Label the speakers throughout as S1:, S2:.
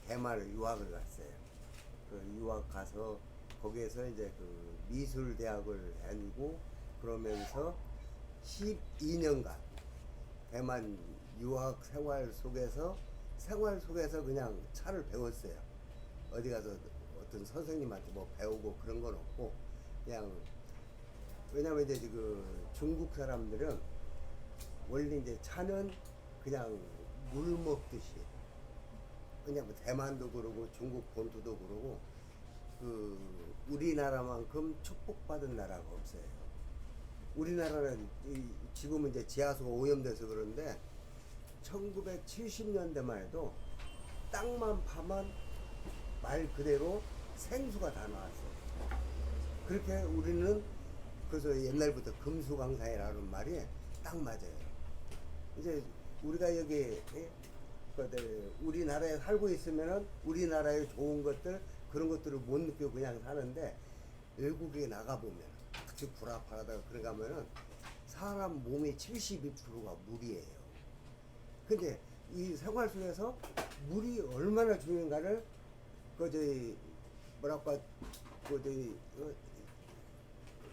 S1: 대만을 유학을 갔어요. 그 유학 가서 거기에서 이제 그 미술 대학을 다니고 그러면서 12년간 대만 유학 생활 속에서 그냥 차를 배웠어요. 어디 가서 어떤 선생님한테 뭐 배우고 그런 건 없고 그냥 왜냐면 이제 그 중국 사람들은 원래 이제 차는 그냥 물 먹듯이 그냥 뭐 대만도 그러고 중국 본토도 그러고 그 우리나라만큼 축복받은 나라가 없어요. 우리나라는 지금은 이제 지하수가 오염돼서 그런데 1970년대만 해도 땅만 파면 말 그대로 생수가 다 나왔어요. 그렇게 우리는 그래서 옛날부터 금수강산이라는 말이 딱 맞아요. 이제 우리가 여기 우리나라에 살고 있으면은 우리나라의 좋은 것들 그런 것들을 못 느끼고 그냥 사는데 외국에 나가 보면 즉 불합하다가 그래 가면은 사람 몸의 72%가 물이에요. 근데 이 생활 속에서 물이 얼마나 중요한가를 그 저희 뭐랄까 그 저희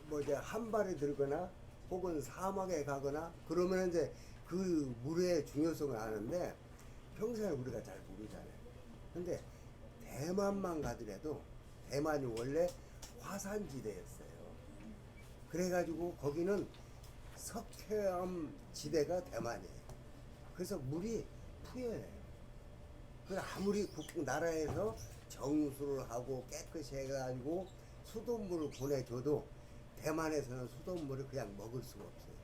S1: 뭐 이제 한 발에 들거나 혹은 사막에 가거나 그러면 이제 그 물의 중요성을 아는데 평소에 우리가 잘 모르잖아요. 근데 대만만 가더라도 대만이 원래 화산지대였어요. 그래가지고 거기는 석회암 지대가 대만이에요. 그래서 물이 푸여해요. 그 아무리 나라에서 정수를 하고 깨끗이 해가지고 수돗물을 보내줘도 대만에서는 수돗물을 그냥 먹을 수가 없어요.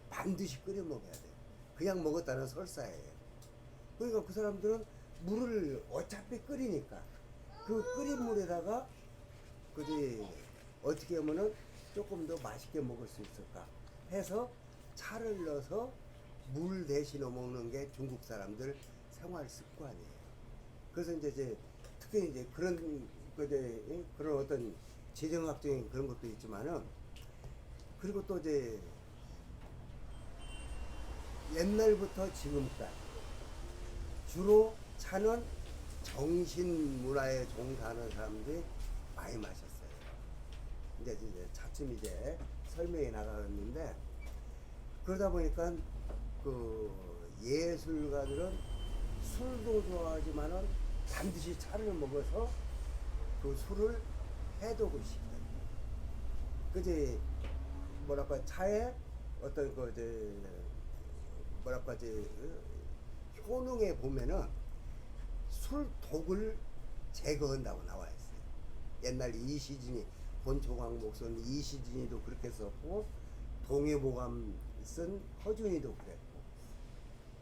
S1: 반드시 끓여 먹어야 돼요. 그냥 먹었다는 설사예요. 그러니까 그 사람들은 물을 어차피 끓이니까 그 끓인 물에다가 그지 어떻게 하면은 조금 더 맛있게 먹을 수 있을까 해서 차를 넣어서 물 대신에 먹는 게 중국 사람들 생활 습관이에요. 그래서 이제 특히 이제 그런 어떤 재정학적인 그런 것도 있지만은 그리고 또 이제 옛날부터 지금까지 주로 차는 정신문화에 종사하는 사람들이 많이 마셨어요. 이제 차츰 이제 설명이 나가는데 그러다 보니까 그 예술가들은 술도 좋아하지만은 반드시 차를 먹어서 그 술을 해독을 시켜요. 그지 뭐랄까 차에 어떤 그 이제 뭐랄까 이제 효능에 보면은 술독을 제거한다고 나와 있어요. 옛날 이시진이 본초광목선 이시진이도 그렇게 썼고 동해보감 쓴 허준이도 그랬고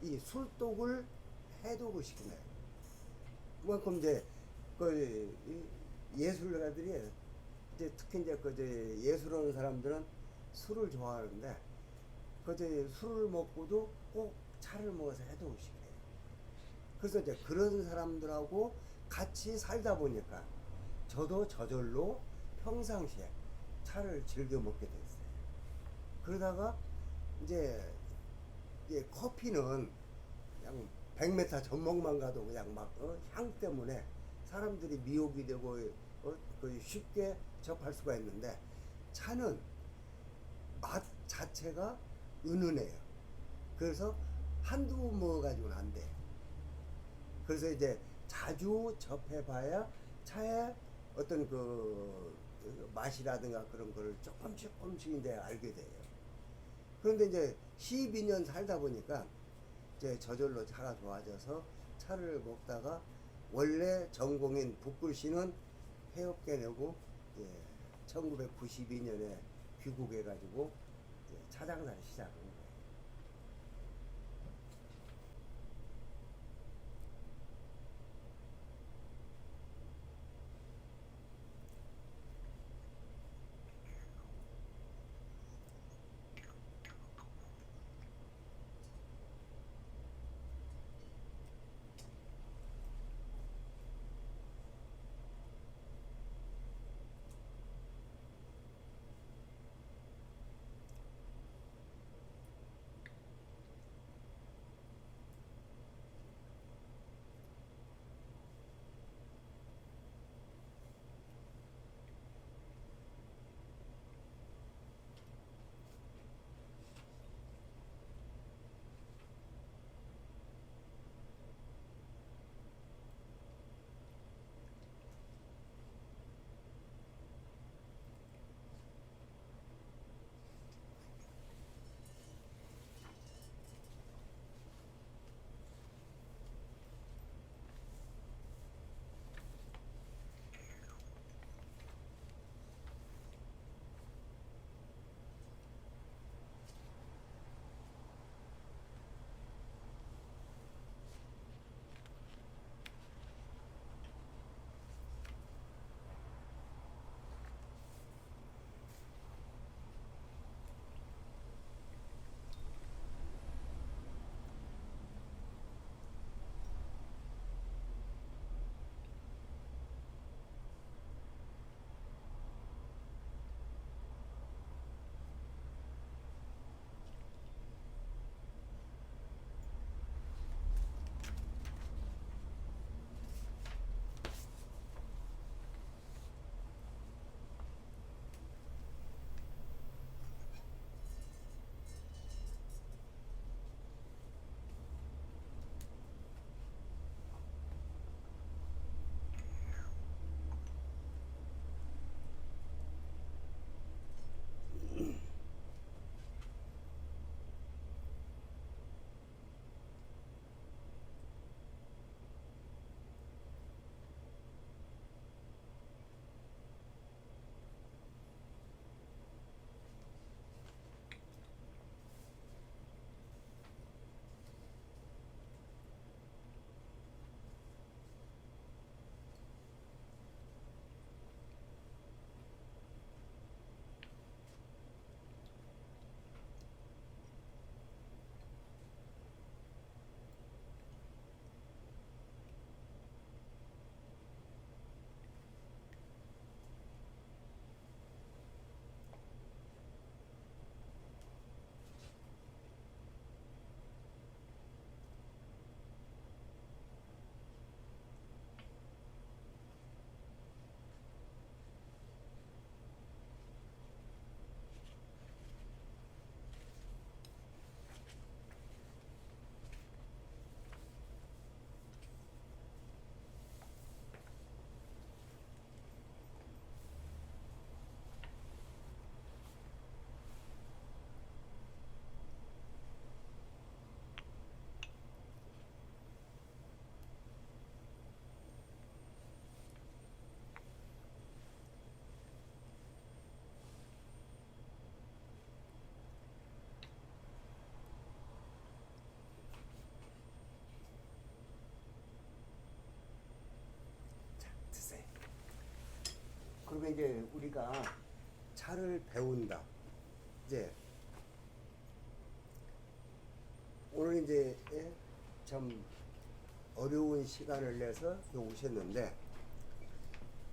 S1: 이 술독을 해독을 시키나요. 그만큼 이제 그 예술가들이 이제 특히 이제 그 예술하는 사람들은 술을 좋아하는데 그 술을 먹고도 꼭 차를 먹어서 해독을 시켜요. 그래서 이제 그런 사람들하고 같이 살다 보니까 저도 저절로 평상시에 차를 즐겨 먹게 됐어요. 그러다가 이제 커피는 그냥 100m 전목만 가도 그냥 막 향 때문에 사람들이 미혹이 되고 쉽게 접할 수가 있는데 차는 맛 자체가 은은해요. 그래서 한두 번 먹어가지고는 안 돼요. 그래서 이제 자주 접해봐야 차에 어떤 그 맛이라든가 그런 거를 조금씩 이제 알게 돼요. 그런데 이제 12년 살다 보니까 이제 저절로 차가 좋아져서 차를 먹다가 원래 전공인 붓글씨는 해op계 내고 1992년에 귀국해가지고 차장사를 시작한 거예요. 이제 우리가 차를 배운다. 이제 오늘 이제 참 어려운 시간을 내서 오셨는데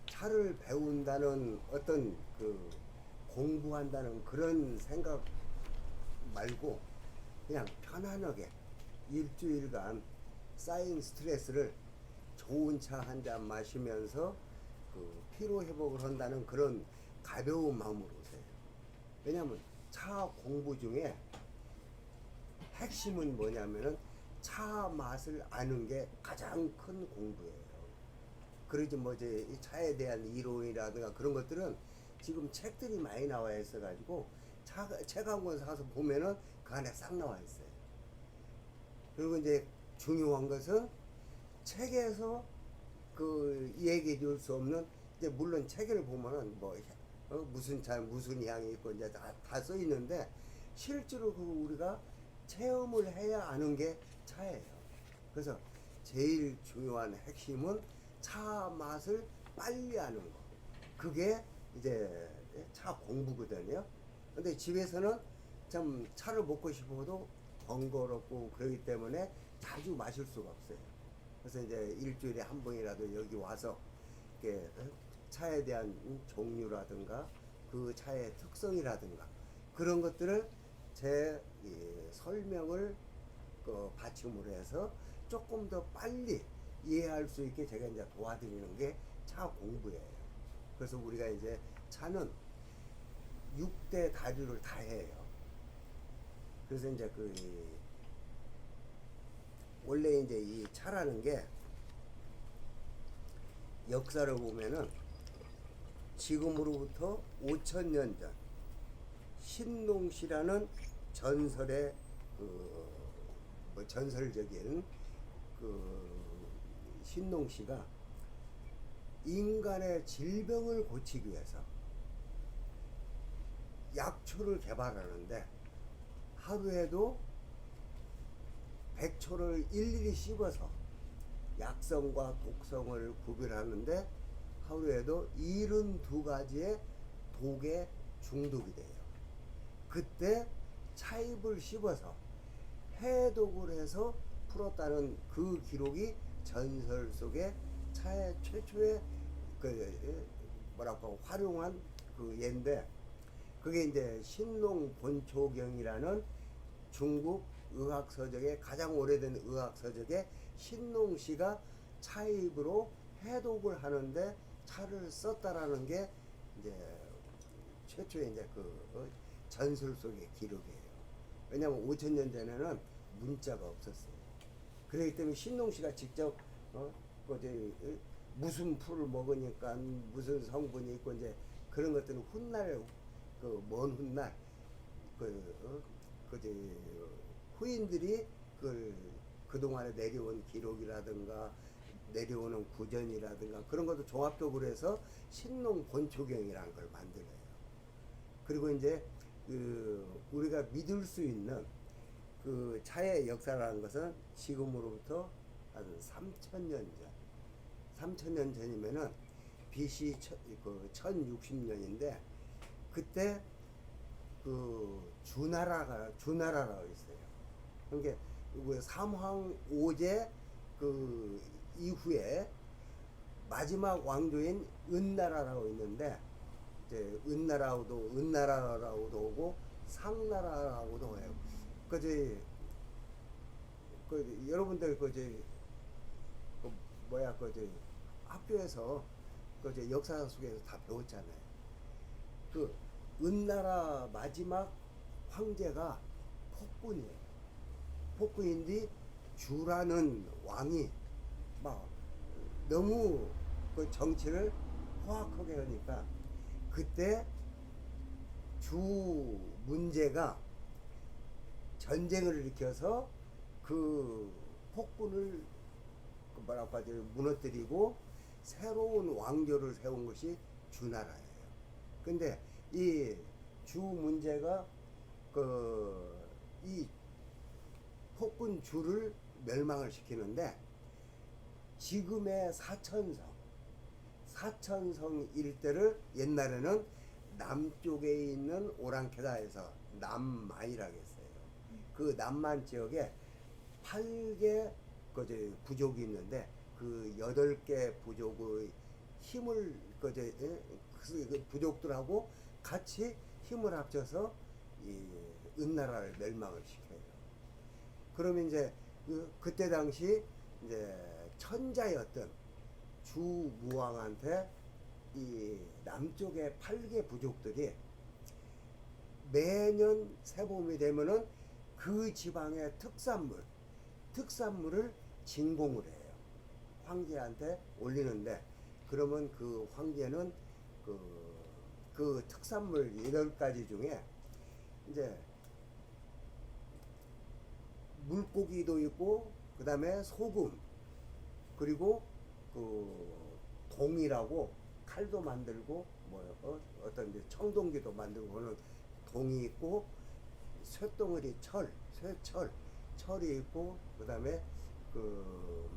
S1: 차를 배운다는 어떤 그 공부한다는 그런 생각 말고 그냥 편안하게 일주일간 쌓인 스트레스를 좋은 차 한 잔 마시면서 그 피로 회복을 한다는 그런 가벼운 마음으로 오세요. 왜냐하면 차 공부 중에 핵심은 뭐냐면은 차 맛을 아는 게 가장 큰 공부예요. 그러지 뭐 이제 이 차에 대한 이론이라든가 그런 것들은 지금 책들이 많이 나와 있어가지고 책 한 권 사서 보면은 그 안에 싹 나와 있어요. 그리고 이제 중요한 것은 책에서 그 얘기해 줄 수 없는 이제 물론 책을 보면은 뭐 무슨 차 무슨 향이 있고 이제 다 써 있는데 실제로 그 우리가 체험을 해야 아는 게 차예요. 그래서 제일 중요한 핵심은 차 맛을 빨리 아는 거. 그게 이제 차 공부거든요. 근데 집에서는 참 차를 먹고 싶어도 번거롭고 그러기 때문에 자주 마실 수가 없어요. 그래서 이제 일주일에 한 번이라도 여기 와서 이렇게 차에 대한 종류라든가 그 차의 특성이라든가 그런 것들을 제 설명을 받침으로 해서 조금 더 빨리 이해할 수 있게 제가 이제 도와드리는 게 차 공부예요. 그래서 우리가 이제 차는 6대 다류를 다 해요. 그래서 이제 원래 이제 이 차라는 게 역사를 보면은 지금으로부터 5,000년 전 신농시라는 전설의 뭐 전설적인 신농시가 인간의 질병을 고치기 위해서 약초를 개발하는데 하루에도 100초를 일일이 씹어서 약성과 독성을 구별하는데 하루에도 72가지의 독에 중독이 돼요. 그때 차잎을 씹어서 해독을 해서 풀었다는 그 기록이 전설 속에 차의 최초의 활용한 그 예인데 그게 이제 신농본초경이라는 중국 의학서적의 가장 오래된 의학서적의 신농시가 차잎으로 해독을 하는데 차를 썼다라는 게 이제 최초의 이제 전설 속의 기록이에요. 왜냐하면 5,000년 전에는 문자가 없었어요. 그렇기 때문에 신농시가 직접 무슨 풀을 먹으니까 무슨 성분이 있고 이제 그런 것들은 훗날 먼 훗날 후인들이 그동안에 내려온 기록이라든가 내려오는 구전이라든가 그런 것도 종합적으로 해서 신농본초경이라는 걸 만들어요. 그리고 이제 우리가 믿을 수 있는 그 차의 역사라는 것은 지금으로부터 한 3,000년 전, 3,000년 전이면은 BC 1060년인데 그때 주나라라고 있어요. 그러니까 삼황 5제 이후에 마지막 왕조인 은나라라고 있는데 이제 은나라라고도 오고 상나라라고도 해요. 여러분들 학교에서 역사 속에서 다 배웠잖아요. 은나라 마지막 황제가 폭군이에요. 폭군인데 주라는 왕이 막 너무 정치를 포악하게 하니까 그때 주 문제가 전쟁을 일으켜서 그 폭군을 무너뜨리고 새로운 왕조를 세운 것이 주나라예요. 근데 이 주 문제가 이 폭군 주를 멸망을 시키는데 지금의 사천성 일대를 옛날에는 남쪽에 있는 오랑캐다에서 남만이라고 했어요. 그 남만 지역에 8개 그 부족이 있는데 그 8개 부족의 힘을 그 부족들하고 같이 힘을 합쳐서 이 은나라를 멸망을 시켜요. 그러면 이제 그때 당시 이제 천자였던 주무왕한테 이 남쪽의 8개 부족들이 매년 새봄이 되면은 그 지방의 특산물을 진공을 해요. 황제한테 올리는데, 그러면 그 황제는 그 특산물 8가지 중에 이제 물고기도 있고, 그 다음에 소금, 그리고 그 동이라고 칼도 만들고 어떤 이제 청동기도 만들고 그는 동이 있고, 쇳덩어리 철이 있고, 그 다음에 그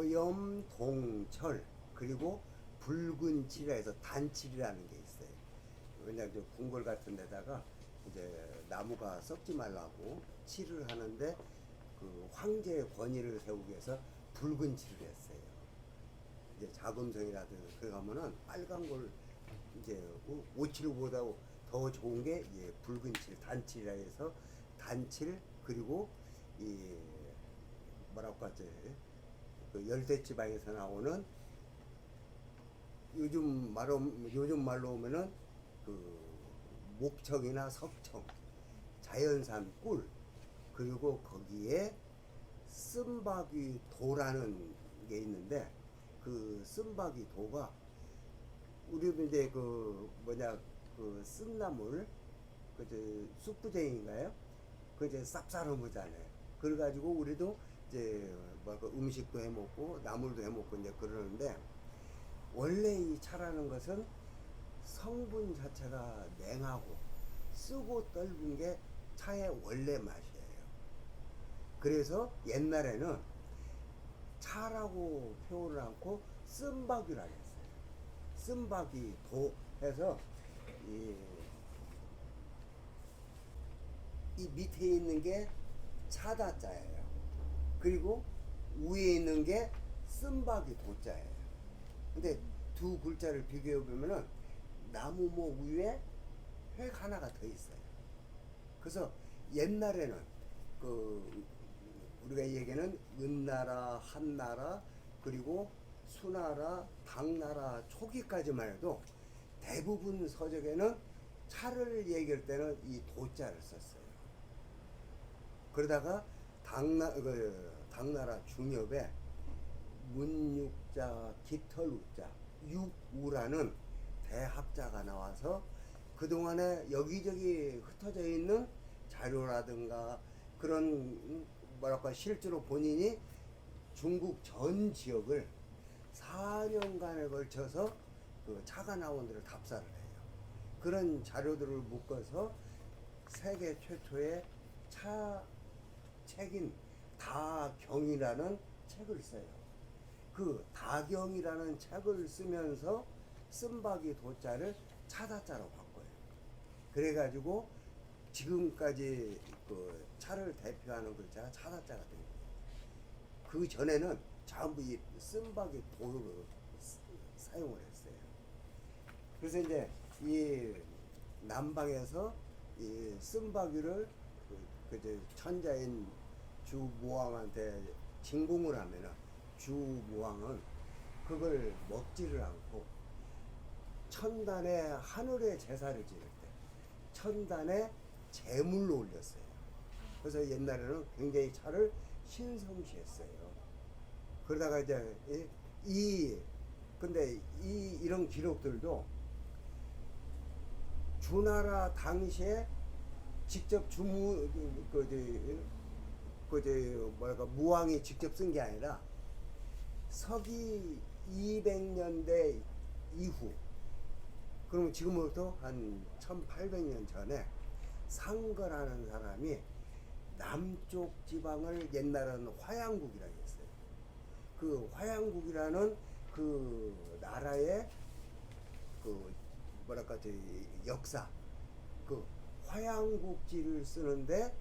S1: 어염동철, 그리고 붉은 칠에서 단칠이라는 게 있어요. 왜냐하면 저 궁궐 같은 데다가 이제 나무가 썩지 말라고 칠을 하는데, 그 황제의 권위를 세우기 위해서 붉은 칠을 했어요. 이제 자금성이라든지 그래 가면은 빨간 걸 이제 오칠보다 더 좋은 게 붉은 칠, 단칠이라 해서 단칠, 그리고 이 뭐라고 하지, 그 열대지방에서 나오는 요즘 말로 오면은 그 목청이나 석청, 자연산 꿀, 그리고 거기에 쓴바귀 도라는 게 있는데 그 쓴바귀 도가 우리도 이제 그 뭐냐 그 쓴나물 그 쑥부쟁인가요? 그 이제 쌉싸름하잖아요. 그래가지고 우리도 이제 뭐그 음식도 해 먹고 나물도 해 먹고 이제 그러는데 원래 이 차라는 것은 성분 자체가 냉하고 쓰고 떫은 게 차의 원래 맛이에요. 그래서 옛날에는 차라고 표현을 않고 쓴바귀라고 했어요. 쓴바귀 도 해서 이, 이 밑에 있는 게 차다자예요. 그리고 위에 있는 게 쓴바귀 도자예요. 근데 두 글자를 비교해 보면은 나무모 위에 획 하나가 더 있어요. 그래서 옛날에는 그 우리가 얘기하는 은나라, 한나라, 그리고 수나라, 당나라 초기까지만 해도 대부분 서적에는 차를 얘기할 때는 이 도자를 썼어요. 그러다가 당나라 중엽에 문육자, 깃털우자, 육우라는 대합자가 나와서 그동안에 여기저기 흩어져 있는 자료라든가 그런 뭐랄까 실제로 본인이 중국 전 지역을 4년간에 걸쳐서 그 차가 나온 데를 답사를 해요. 그런 자료들을 묶어서 세계 최초의 차 책인 다경이라는 책을 써요. 그 다경이라는 책을 쓰면서 쓴바귀 도자를 차다자로 바꿔요. 그래가지고 지금까지 그 차를 대표하는 글자가 차다자가 된 거예요. 그 전에는 전부 이 쓴바귀 도를 사용을 했어요. 그래서 이제 이 남방에서 이 쓴바귀를 그 천자인 주무왕한테 진공을 하면은 주무왕은 그걸 먹지를 않고 천단에 하늘에 제사를 지낼 때 천단에 제물로 올렸어요. 그래서 옛날에는 굉장히 차를 신성시했어요. 그러다가 이제 근데 이런 기록들도 주나라 당시에 직접 무왕이 직접 쓴 게 아니라 서기 200년대 이후, 그러면 지금부터 한 1800년 전에 상거라는 사람이 남쪽 지방을 옛날에는 화양국이라고 했어요. 그 화양국이라는 그 나라의 그 뭐랄까 역사, 그 화양국지를 쓰는데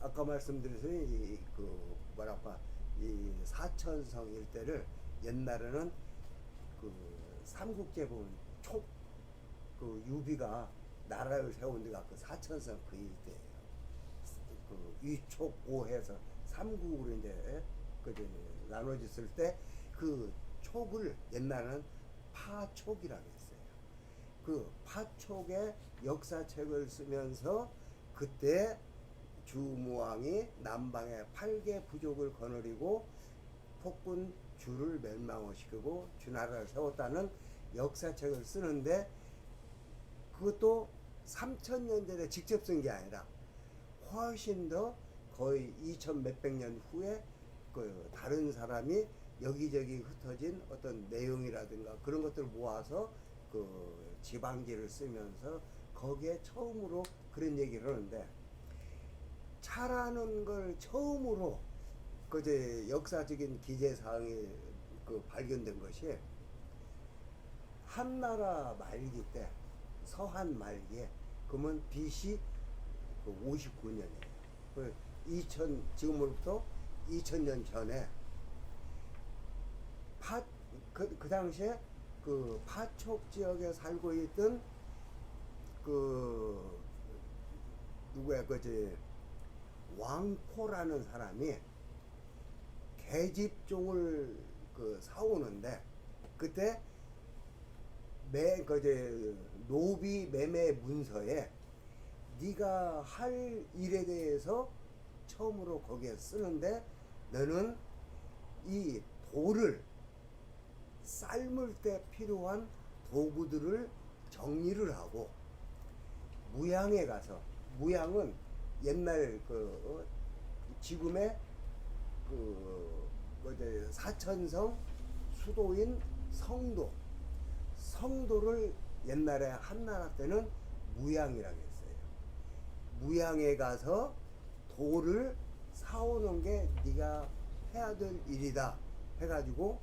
S1: 아까 말씀드렸듯이 그 뭐랄까 이 사천성 일대를 옛날에는 그 삼국지에 보면 그 유비가 나라를 세운 데가 그 사천성 그 일대예요. 그 위촉오해서 삼국으로 이제 그 나눠졌을 때 그 촉을 옛날에는 파촉이라고 했어요. 그 파촉의 역사책을 쓰면서 그때 주무왕이 남방의 8개 부족을 거느리고 폭군 주를 멸망시키고 주나라를 세웠다는 역사책을 쓰는데 그것도 3000년 전에 직접 쓴 게 아니라 훨씬 더 거의 2000 몇백 년 후에 그 다른 사람이 여기저기 흩어진 어떤 내용이라든가 그런 것들을 모아서 그 지방지를 쓰면서 거기에 처음으로 그런 얘기를 하는데 차라는 걸 처음으로 그 이제 역사적인 기재사항이 그 발견된 것이 한나라 말기 때 서한 말기에 그러면 BC 59년이에요. 2000 지금으로부터 2000년 전에 그 당시에 그 파촉 지역에 살고 있던 그 누구야 그지 왕포라는 사람이 계집종을 그 사오는데 그때 노비 매매 문서에 네가 할 일에 대해서 처음으로 거기에 쓰는데 너는 이 돌을 삶을 때 필요한 도구들을 정리를 하고 무양에 가서, 무양은 옛날 지금의 사천성 수도인 성도를 옛날에 한나라 때는 무양이라고 했어요. 무양에 가서 돌을 사오는 게 네가 해야 될 일이다 해가지고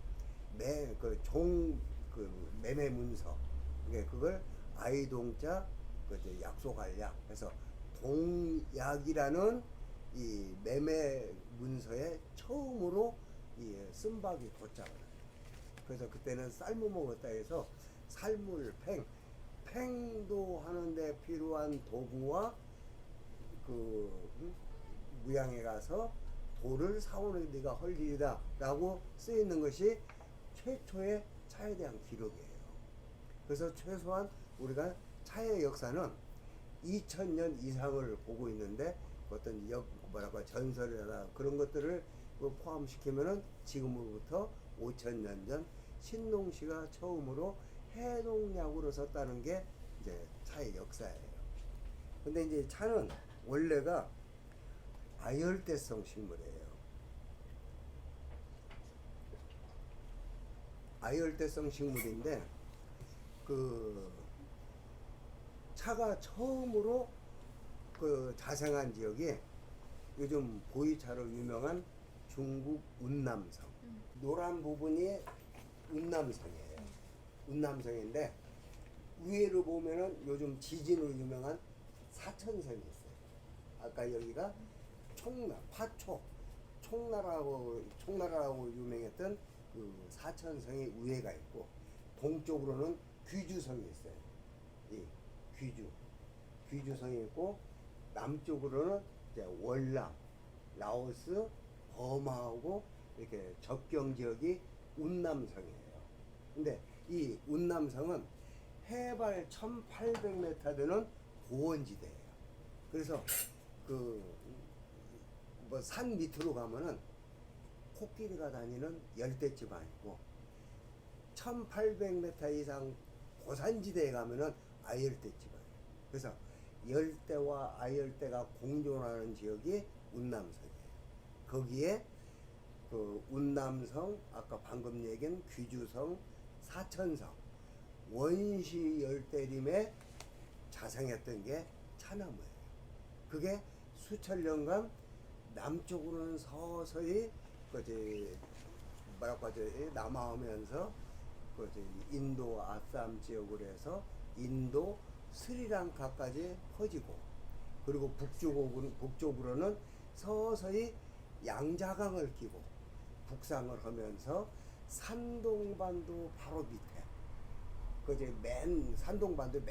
S1: 매매 문서, 그걸 아이동자 약속할 약 해서 동약이라는 이 매매 문서에 처음으로 이 쓴박이 도착을 해요. 그래서 그때는 삶을 먹었다 해서 삶을 팽도 하는데 필요한 도구와 무양에 가서 돌을 사오는 네가 할 일이다 라고 쓰여있는 것이 최초의 차에 대한 기록이에요. 그래서 최소한 우리가 차의 역사는 2000년 이상을 보고 있는데 어떤 전설이나 그런 것들을 포함시키면은 지금으로부터 5000년 전 신농시가 처음으로 해동약으로 썼다는 게 이제 차의 역사예요. 근데 이제 차는 원래가 아열대성 식물이에요. 아열대성 식물인데 차가 처음으로 자생한 지역이 요즘 보이차로 유명한 중국 운남성. 노란 부분이 운남성이에요. 운남성인데 위에로 보면은 요즘 지진으로 유명한 사천성이 있어요. 아까 여기가 총나라라고 유명했던 사천성이 위에가 있고 동쪽으로는 귀주성이 있어요. 이 귀주성이 있고 남쪽으로는 이제 월남, 라오스, 버마하고 이렇게 접경 지역이 운남성이에요. 근데 이 운남성은 해발 1800m 되는 고원지대예요. 그래서 산 밑으로 가면은 코끼리가 다니는 열대지방이고 1800m 이상 고산지대에 가면은 아열대지방이에요. 그래서 열대와 아열대가 공존하는 지역이 운남성이에요. 거기에 운남성, 아까 방금 얘기한 귀주성, 사천성, 원시 열대림에 자생했던 게 차나무예요. 그게 수천 년간 남쪽으로는 서서히 남아오면서 인도 아쌈 지역으로 해서 인도 스리랑카까지 퍼지고, 그리고 북쪽으로는 서서히 양자강을 끼고 북상을 하면서 산동반도 바로 밑에 산동반도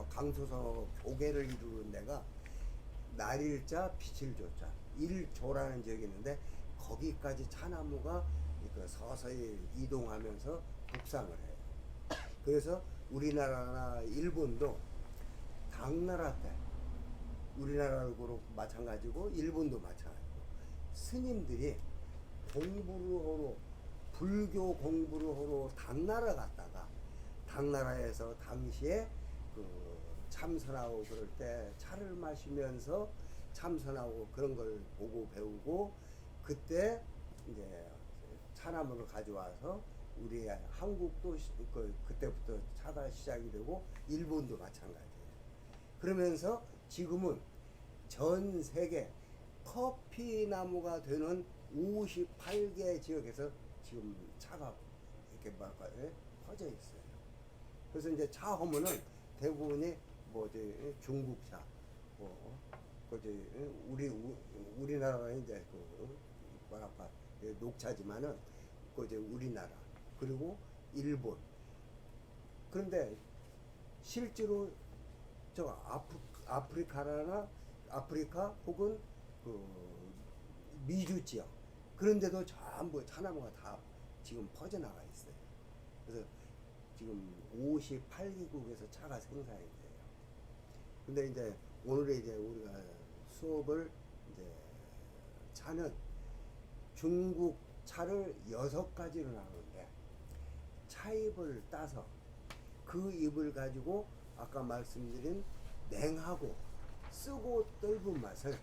S1: 강수성하고 교계를 이루는 데가 날일자 빛일조자 일조라는 지역이 있는데 거기까지 차나무가 서서히 이동하면서 북상을 해요. 그래서 우리나라나 일본도 당나라 때 우리나라하고 마찬가지고 일본도 마찬가지고 스님들이 공부를 하러, 불교 공부를 하러 당나라 갔다가 당나라에서 당시에 참선하고 그럴 때 차를 마시면서 참선하고 그런 걸 보고 배우고, 그때 이제 차나무를 가져와서 우리 한국도 그때부터 차가 시작이 되고 일본도 마찬가지예요. 그러면서 지금은 전 세계 커피 나무가 되는 58개 지역에서 지금 차가 이렇게 퍼져 있어요. 그래서 이제 차 하면은 대부분이 중국차, 우리나라는 이제 녹차지만은 우리나라 그리고 일본. 그런데 실제로 아프리카 혹은 미주 지역 그런데도 전부 차나무가 다 지금 퍼져나가 있어요. 그래서 지금 58개국에서 차가 생산이 돼요. 근데 이제 오늘의 이제 우리가 수업을 이제 차는 중국 차를 6가지로 나누는데 차잎을 따서 그 잎을 가지고 아까 말씀드린 냉하고 쓰고 떫은 맛을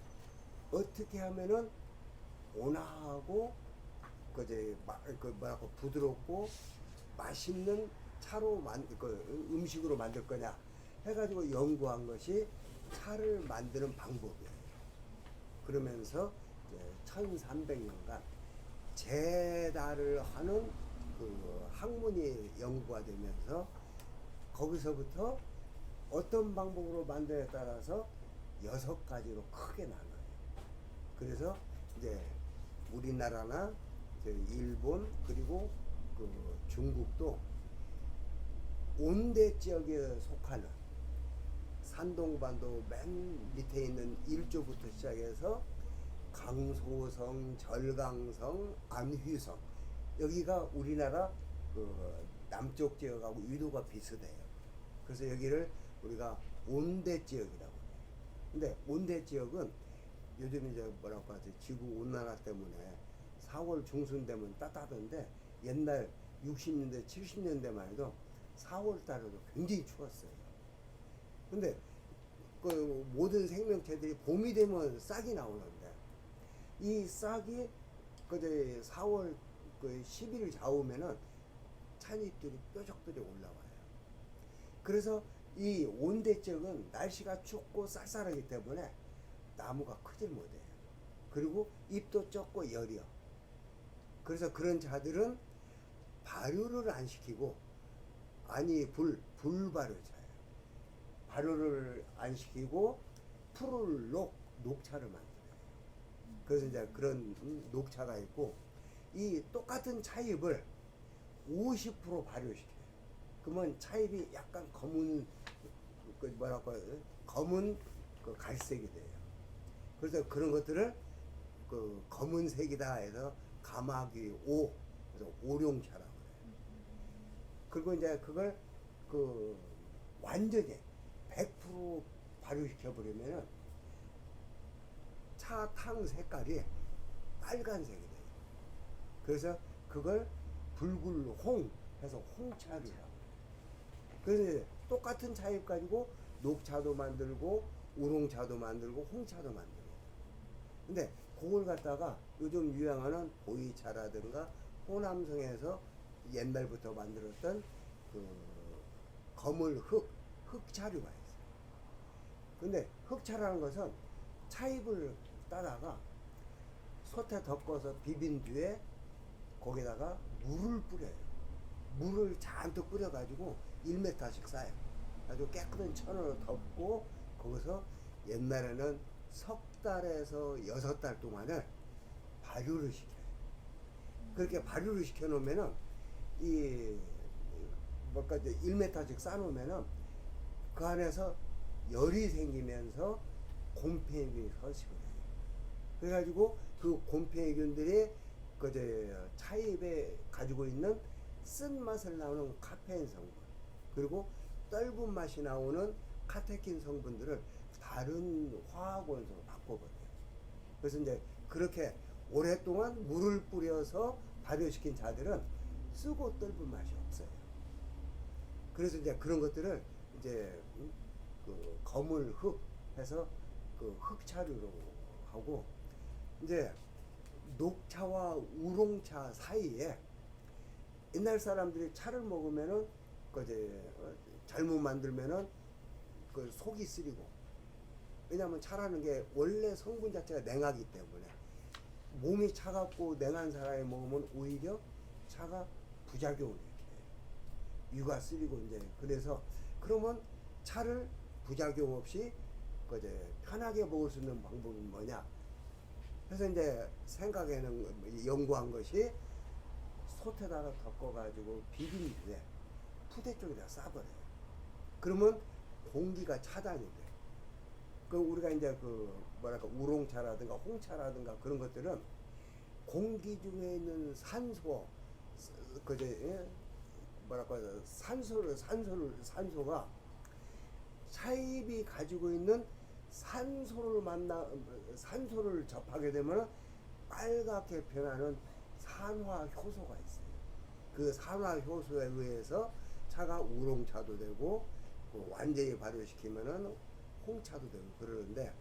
S1: 어떻게 하면은 온화하고 뭐라고 부드럽고 맛있는 차로 음식으로 만들 거냐 해가지고 연구한 것이 차를 만드는 방법이에요. 그러면서 1300년간 제달을 하는 그 학문이 연구가 되면서 거기서부터 어떤 방법으로 만드냐에 따라서 6가지로 크게 나눠요. 그래서 이제 우리나라나 일본 그리고 그 중국도 온대 지역에 속하는 산동반도 맨 밑에 있는 일조부터 시작해서 강소성, 절강성, 안휘성 여기가 우리나라 그 남쪽 지역하고 위도가 비슷해요. 그래서 여기를 우리가 온대 지역이라고 해요. 근데 온대 지역은 요즘 이제 뭐라고 하지 지구 온난화 때문에 4월 중순 되면 따뜻하던데 옛날 60년대 70년대만 해도 4월 달에도 굉장히 추웠어요. 근데 그 모든 생명체들이 봄이 되면 싹이 나오는데 이 싹이 그제 4월 그 10일 좌우면은 찬잎들이 뾰족뾰족 올라와요. 그래서 이 온대 지역은 날씨가 춥고 쌀쌀하기 때문에 나무가 크질 못해요. 그리고 잎도 적고 여려. 그래서 그런 자들은 발효를 안 시키고 불발효차예요. 발효를 안 시키고 풀을 녹차를 만들어요. 그래서 이제 그런 녹차가 있고 이 똑같은 차잎을 50% 발효시켜요. 그러면 차잎이 약간 검은 검은 그 갈색이 돼요. 그래서 그런 것들을 그 검은색이다 해서 가마귀 오, 그래서 오룡차라고 그래요. 그리고 이제 그걸 그 완전히 100% 발효시켜 버리면은 차탕 색깔이 빨간색이 돼요. 그래서 그걸 불굴홍 해서 홍차류라고. 그래서 똑같은 차잎 가지고 녹차도 만들고 우롱차도 만들고 홍차도 만들고. 근데 그걸 갖다가 요즘 유행하는 보이차라든가 호남성에서 옛날부터 만들었던 그 거물 흑차류가 있어요. 근데 흑차라는 것은 차잎을 따다가 솥에 덮어서 비빈 뒤에 거기다가 물을 뿌려요. 물을 잔뜩 뿌려가지고 1m씩 쌓아요. 아주 깨끗한 천으로 덮고 거기서 옛날에는 석 달에서 6달 동안을 발효를 시켜요. 그렇게 발효를 시켜 놓으면은 이 뭔가 이제 1m씩 쌓아놓으면은 그 안에서 열이 생기면서 곰팡이균이 서식을 해요. 그래가지고 그 곰팡이균들이 그 차잎에 가지고 있는 쓴맛을 나오는 카페인 성분 그리고 떫은 맛이 나오는 카테킨 성분들을 다른 화학 원소로 바꿔버려요. 그래서 이제 그렇게 오랫동안 물을 뿌려서 발효시킨 자들은 쓰고 떫은 맛이 없어요. 그래서 이제 그런 것들을 이제 그 거물 흙 해서 그 흑차류로 하고 이제 녹차와 우롱차 사이에 옛날 사람들이 차를 먹으면은 잘못 만들면은 그 속이 쓰리고 왜냐하면 차라는 게 원래 성분 자체가 냉하기 때문에 몸이 차갑고 냉한 사람이 먹으면 오히려 차가 부작용을 일으켜요. 위가 쓰리고 이제 그래서 그러면 차를 부작용 없이 편하게 먹을 수 있는 방법은 뭐냐? 그래서 이제 생각에는 연구한 것이 솥에다가 덮어가지고 비빈 뒤에 푸대 쪽에다 싸버려요. 그러면 공기가 차단이 돼. 그 우리가 이제 우롱차라든가 홍차라든가 그런 것들은 공기 중에 있는 산소, 산소가 차잎이 가지고 있는 산소를 접하게 되면 빨갛게 변하는 산화 효소가 있어요. 그 산화 효소에 의해서 차가 우롱차도 되고 완전히 발효시키면은 홍차도 되고 그러는데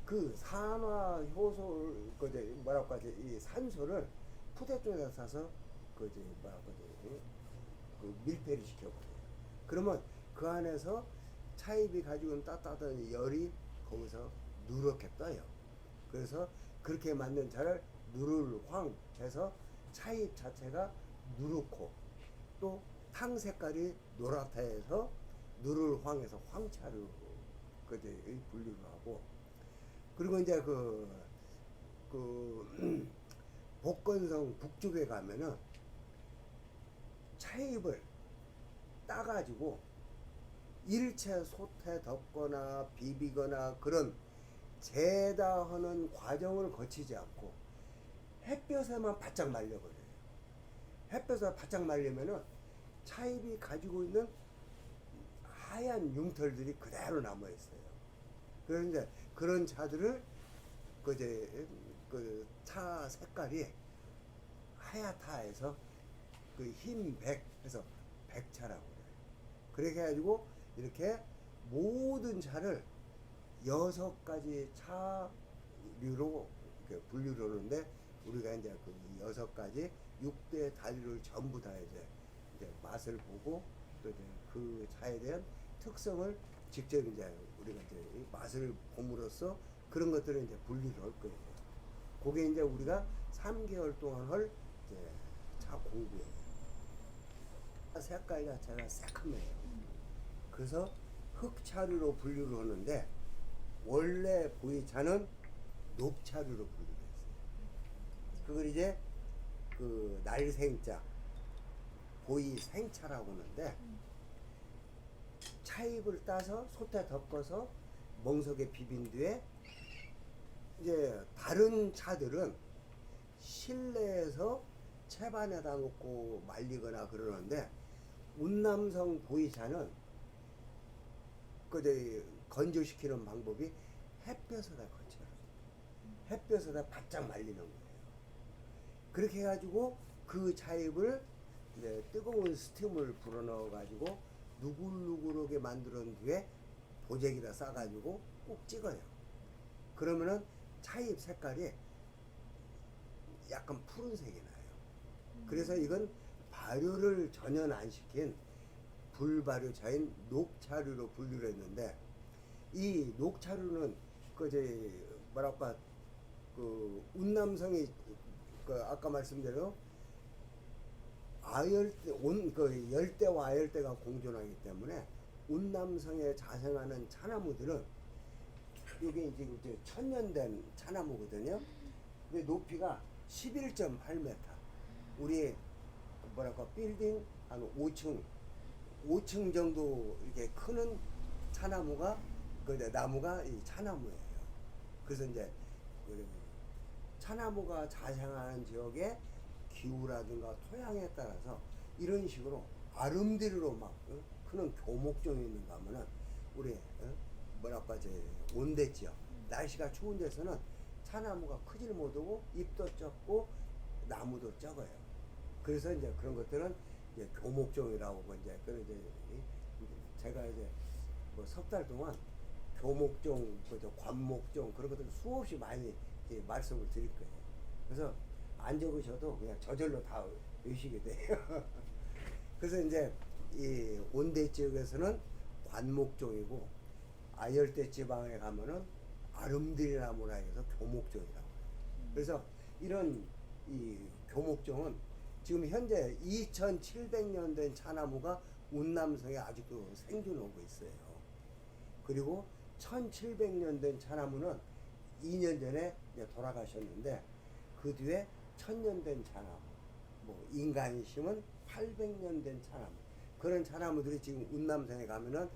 S1: 그 산화 효소 뭐라고 하지 이 산소를 푸대쪽에다 싸서 뭐라고 하지 그 밀폐를 시켜버려요. 그러면 그 안에서 차입이 가지고 있는 따뜻한 열이 거기서 누렇게 떠요. 그래서 그렇게 만든 차를 누를황 해서 차입 자체가 누렇고 또 탕 색깔이 노랗다 해서 누를황에서 황차로 분류를 하고 그리고 이제 복건성 북쪽에 가면은 차잎을 따가지고 일체 솥에 덮거나 비비거나 그런 재다하는 과정을 거치지 않고 햇볕에만 바짝 말려버려요. 햇볕에 바짝 말리면은 차잎이 가지고 있는 하얀 융털들이 그대로 남아 있어요. 그래서 이제 그런 차들을 차 색깔이 하얗다 해서 흰백 해서 백차라고 그래요. 그렇게 해가지고 이렇게 모든 차를 6가지 차류로 분류를 하는데 우리가 이제 그 6가지 6대 단류를 전부 다 이제 맛을 보고 또 이제 그 차에 대한 특성을 직접 이제 우리가 이제 맛을 봄으로써 그런 것들을 이제 분류를 할 거예요. 그게 이제 우리가 3개월 동안 할 이제 차 공부예요. 색깔 자체가 새카매요. 그래서 흑차류로 분류를 하는데 원래 보이차는 녹차류로 분류를 했어요. 그걸 이제 그 날생자 보이생차라고 하는데 차잎을 따서 솥에 덮어서 멍석에 비빈 뒤에 이제 다른 차들은 실내에서 채반에다 놓고 말리거나 그러는데 운남성 보이차는 건조시키는 방법이 햇볕에다 거쳐요. 햇볕에다 바짝 말리는 거예요. 그렇게 해가지고 그 차잎을 이제 뜨거운 스팀을 불어넣어 가지고 누글누글하게 만든 뒤에 보재기다 싸가지고 꼭 찍어요. 그러면은 차잎 색깔이 약간 푸른색이 나요. 그래서 이건 발효를 전혀 안 시킨 불발효차인 녹차류로 분류를 했는데 이 녹차류는 뭐랄까 운남성이 아까 말씀대로 열대와 아열대가 공존하기 때문에 운남성에 자생하는 차나무들은 이게 이제 천년된 차나무거든요. 근데 높이가 11.8m. 우리 뭐랄까 빌딩 한 5층 정도 이렇게 크는 차나무가 나무가 이 차나무예요. 그래서 이제 차나무가 자생하는 지역의 기후라든가 토양에 따라서 이런 식으로 아름드리로 막 크는 교목종이 있는가 하면은 우리 뭐랄까 온대 지역 날씨가 추운 데서는 차나무가 크질 못하고 잎도 적고 나무도 적어요. 그래서 이제 그런 것들은 이제 교목종이라고 이제 제가 이제 뭐 석 달 동안 교목종, 관목종 그런 것들 수없이 많이 말씀을 드릴 거예요. 그래서 안 적으셔도 그냥 저절로 다 외우시게 돼요. 그래서 이제 이 온대 지역에서는 관목종이고 아열대 지방에 가면은 아름드리나무라 해서 교목종이라고 해요. 그래서 이런 이 교목종은 지금 현재 2700년 된 차나무가 운남성에 아직도 생존하고 있어요. 그리고 1700년 된 차나무는 2년 전에 이제 돌아가셨는데 그 뒤에 1000년 된 차나무, 뭐 인간이 심은 800년 된 차나무 그런 차나무들이 지금 운남성에 가면은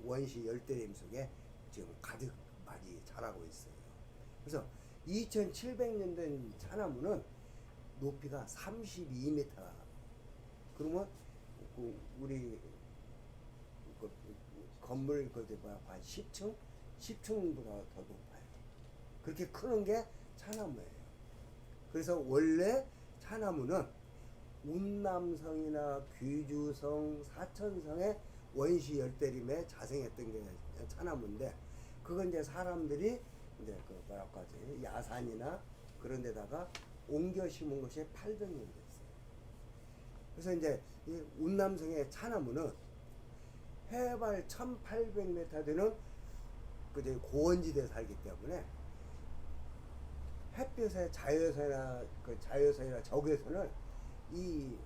S1: 원시 열대림 속에 지금 가득 많이 자라고 있어요. 그래서 2700년 된 차나무는 높이가 32m. 그러면 우리 건물 그저 뭐야 한 10층, 10층보다 더 높아요. 그렇게 크는 게 차나무예요. 그래서 원래 차나무는 운남성이나 귀주성, 사천성의 원시 열대림에 자생했던 게 차나무인데, 그건 이제 사람들이 이제 그 뭐랄까 야산이나 그런 데다가 옮겨 심은 것이 800년 됐어요. 그래서 이제 이 운남성의 차나무는 해발 1800m 되는 그 고원지대에 살기 때문에 햇볕의 자외선이나 적외선을 이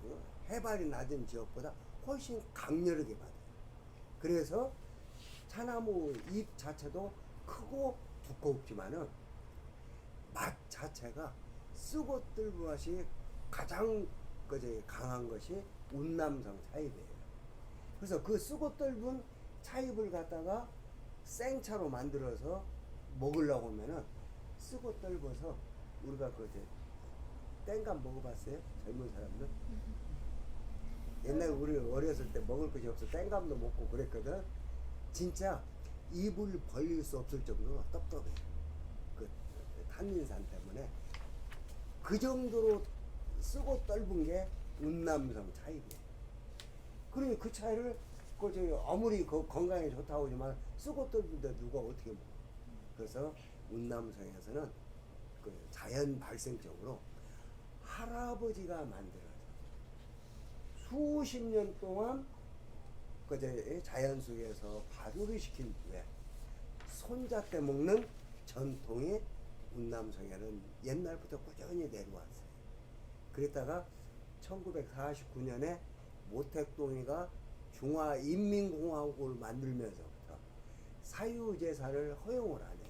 S1: 해발이 낮은 지역보다 훨씬 강렬하게 받아요. 그래서 차나무 잎 자체도 크고 두껍지만은 맛 자체가 쓰고 뜰고 맛이 가장 강한 것이 운남성 차잎이에요. 그래서 그 쓰고 뜰분 차잎을 갖다가 생차로 만들어서 먹으려고 하면은 쓰고 뜰어서 우리가 땡감 먹어봤어요? 젊은 사람들? 옛날에 우리 어렸을 때 먹을 것이 없어 땡감도 먹고 그랬거든. 진짜 입을 벌릴 수 없을 정도로 떡떡해요. 그 탄닌산 때문에 그 정도로 쓰고 떫은 게 운남성 차이예요. 그러니 그 차이를 아무리 건강에 좋다고 하지만 쓰고 떫은데 누가 어떻게 먹어? 그래서 운남성에서는 그 자연 발생적으로 할아버지가 만들어서 수십 년 동안 자연 속에서 발효를 시킨 후에 손자 때 먹는 전통이 운남성에는 옛날부터 꾸준히 내려왔어요. 그랬다가 1949년에 모택동이가 중화인민공화국을 만들면서부터 사유재산을 허용을 안 해요.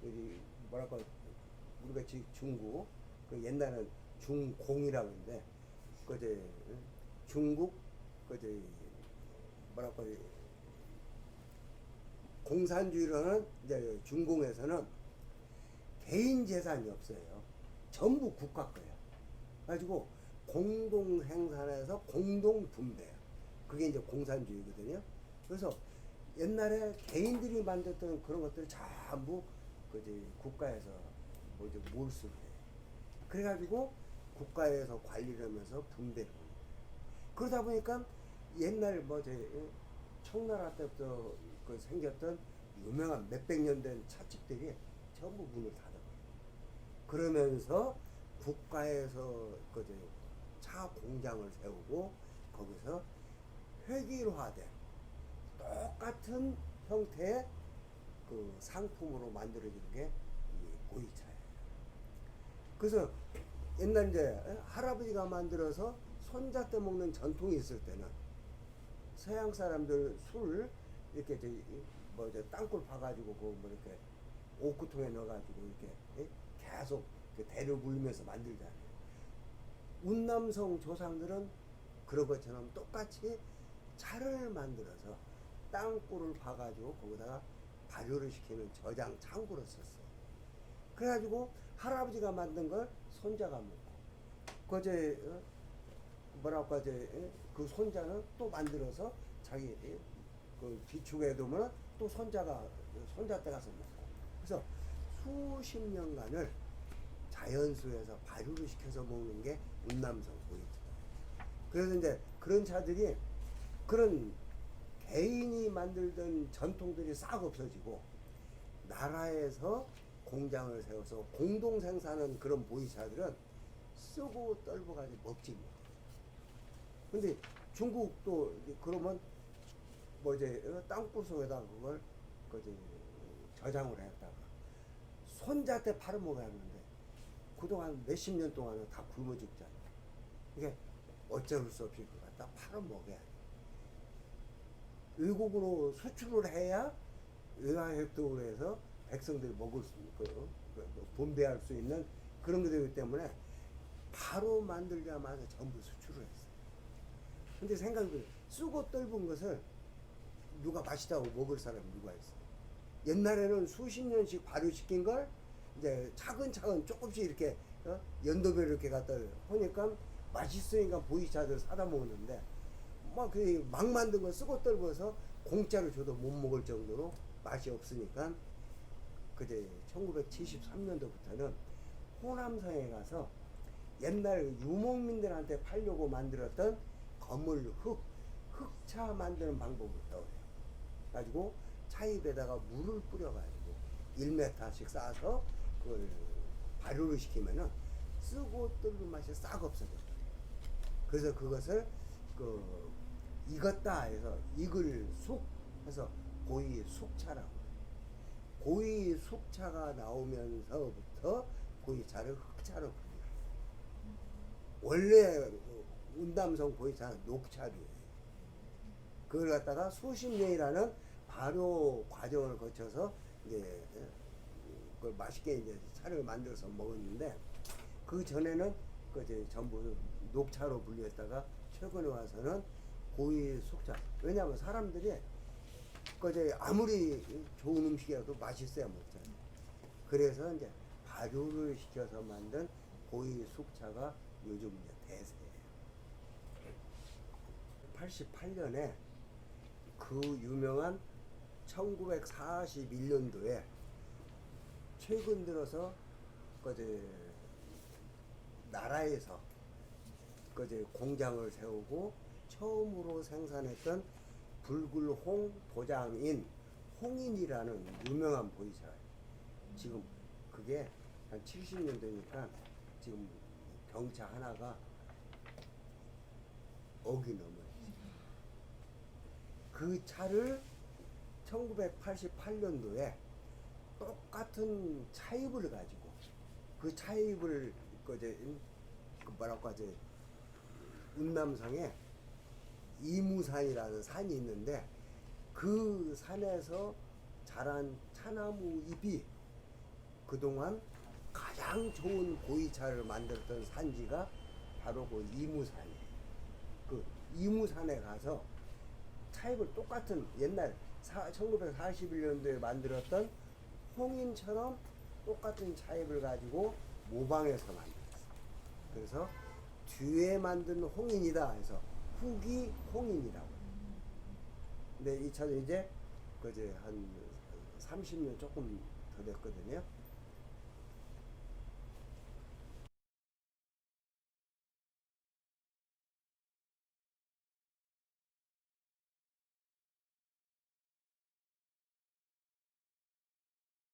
S1: 여기 뭐랄까 우리가 중국 그 옛날에는 중공이라고 했는데 중국 뭐랄까 공산주의로는 이제 중공에서는 개인 재산이 없어요. 전부 국가 거예요. 가지고 공동 생산해서 공동 분배. 그게 이제 공산주의거든요. 그래서 옛날에 개인들이 만들었던 그런 것들을 전부 국가에서 몰수를 해요. 그래가지고 국가에서 관리를 하면서 분배를 해요. 그러다 보니까 옛날 청나라 때부터 생겼던 유명한 몇백 년 된 찻집들이 전부 문을 닫아버려요. 그러면서 국가에서 차 공장을 세우고 거기서 획일화된 똑같은 형태의 그 상품으로 만들어지는 게 이 보이차예요. 그래서 옛날 이제 할아버지가 만들어서 손자 때 먹는 전통이 있을 때는 서양 사람들 술 이렇게 땅굴 파가지고 이렇게 옥구통에 넣어가지고 이렇게 계속 대를 물면서 만들잖아요. 운남성 조상들은 그런 것처럼 똑같이 차를 만들어서 땅굴을 파가지고 거기다가 발효를 시키는 저장 창구를 썼어요. 그래가지고 할아버지가 만든 걸 손자가 먹고 그 손자는 또 만들어서 자기 그 비축해 두면 또 손자 때 가서 먹고. 그래서 수십 년간을 자연수에서 발효를 시켜서 먹는 게 운남성 보이죠. 그래서 이제 그런 차들이 그런 개인이 만들던 전통들이 싹 없어지고 나라에서 공장을 세워서 공동 생산하는 그런 보이차들은 쓰고 떫어가지고 먹지 못해요. 근데 중국도 그러면 땅굴 속에다 그걸 저장을 했다가 손자 때 팔아먹어야 하는데 그동안 몇십 년 동안은 다 굶어 죽잖아요. 이게 어쩔 수 없이 그걸 갖다 팔아먹어야 돼. 외국으로 수출을 해야 외화획동으로 해서 백성들이 먹을 수 있고 분배할 수 있는 그런 게 되기 때문에 바로 만들자마자 전부 수출을 했어요. 근데 생각해보세요. 쓰고 떫은 것을 누가 맛있다고 먹을 사람이 누가 있어요? 옛날에는 수십 년씩 발효시킨 걸 이제 차근차근 조금씩 이렇게 연도별로 이렇게 갖다 하니까 맛있으니까 보이차들 사다 먹는데 막 만든 거 쓰고 떫어서 공짜로 줘도 못 먹을 정도로 맛이 없으니까 그제 1973년도부터는 호남성에 가서 옛날 유목민들한테 팔려고 만들었던 거물 흑차 만드는 방법을 배워요. 가지고 차입에다가 물을 뿌려가지고 1m씩 싸서 그걸 발효를 시키면은 쓰고 끓는 맛이 싹 없어져요. 그래서 그것을 익었다 해서 익을 숙 해서 고이 숙차라고. 고이 숙차가 나오면서부터 고이차를 흑차로 불려요. 원래 운담성 고이차는 녹차류예요. 그걸 갖다가 수십 년이라는 발효 과정을 거쳐서 이제 그걸 맛있게 이제 차를 만들어서 먹었는데, 그 전에는 그 이제 전부 녹차로 분류했다가 최근에 와서는 고이 숙차. 왜냐하면 사람들이 그 이제 아무리 좋은 음식이라도 맛있어야 먹잖아요. 그래서 이제 발효를 시켜서 만든 고이 숙차가 요즘 이제 대세예요. 88년에 그 유명한 1941년도에 최근 들어서 그제 나라에서 그제 공장을 세우고 처음으로 생산했던 불굴홍 도장인 홍인이라는 유명한 보이차예요. 지금 그게 한 70년 되니까 지금 병차 하나가 억이 넘어요. 그 차를 1988년도에 똑같은 차입을 가지고 그 차입을 뭐라고 하지, 운남성에 이무산이라는 산이 있는데 그 산에서 자란 차나무 잎이 그동안 가장 좋은 보이차를 만들었던 산지가 바로 그 이무산이에요. 그 이무산에 가서 차입을 똑같은 옛날 1941년도에 만들었던 홍인처럼 똑같은 차입을 가지고 모방해서 만들었어요. 그래서 뒤에 만든 홍인이다 해서 후기 홍인이라고. 근데 이 차도 이제 그제 한 30년 조금 더 됐거든요.